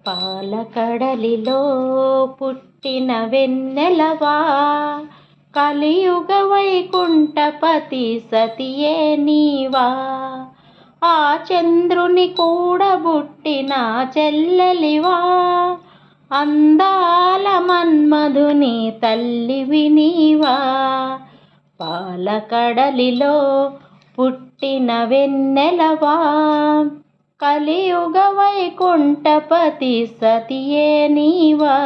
పాలకడలిలో పుట్టిన వెన్నెలవా, కలియుగ వైకుంఠపతి సతియే నీవా. ఆ చంద్రుని కూడబుట్టిన చెల్లెలివా, అందాల మన్మధుని తల్లివి నీవా. పాలకడలిలో పుట్టిన వెన్నెలవా, కలియుగ వైకుంఠపతి సతియే నీవా.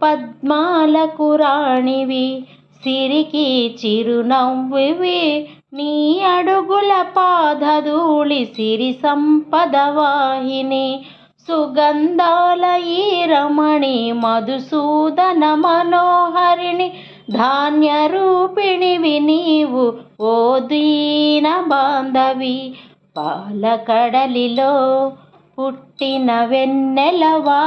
పద్మాలకు రాణివి, సిరికి చిరునవ్వివి, నీ అడుగుల పాదధూళి సిరి సంపద వాహిని. సుగంధాల ఈ రమణి, మధుసూదన మనోహరిణి, ధాన్య రూపిణివి నీవు ఓ దీన బాంధవి. పాలకడలిలో పుట్టిన వెన్నెలవా,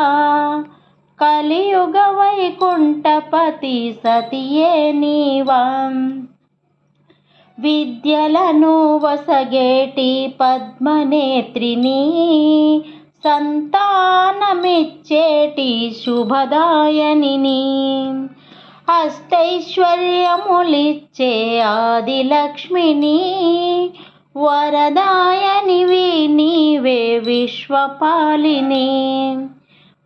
కలియుగ వైకుంఠపతి సతియే నీవా. విద్యలను వసగేటి పద్మనేత్రిని, సంతానమిచ్చేటి శుభదాయనిని, అష్టైశ్వర్యములిచ్చే ఆదిలక్ష్మిని, వరదాయనివి నీవే విశ్వపాలిని.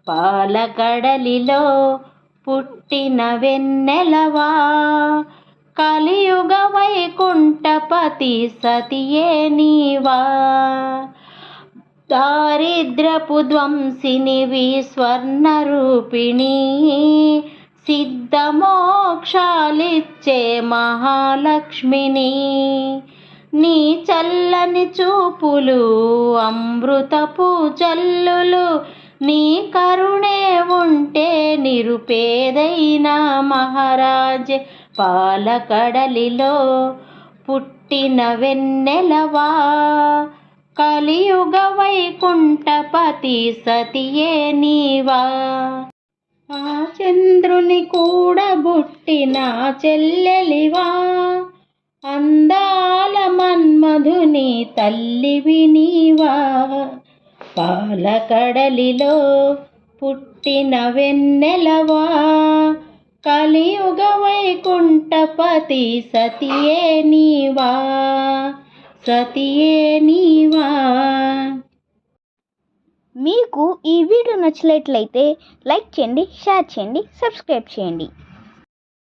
పాలకడలిలో పుట్టిన వెన్నెలవా, కలియుగ వైకుంఠపతి సతియే నీవా. దారిద్రపు ధ్వంసినివి స్వర్ణరూపిణి, సిద్ధమోక్షాలిచ్చే మహాలక్ష్మిని, నీ చల్లని చూపులు అమృతపు జల్లులు, నీ కరుణే ఉంటే నిరుపేదైన మహారాజే. పాలకడలిలో పుట్టిన వెన్నెలవా, కలియుగ వైకుంఠపతి సతియే నీవా. ఆ చంద్రుని కూడబుట్టిన చెల్లెలివా, అందాల మన్మధుని తల్లివి నీవా. పాలకడలిలో పుట్టిన వెన్నెలవా, కలియుగ వైకుంఠపతి సతియే నీవా. సతియే నీవా. మీకు ఈ వీడియో నచ్చినట్లయితే లైక్ చేయండి, షేర్ చేయండి, సబ్స్క్రైబ్ చేయండి.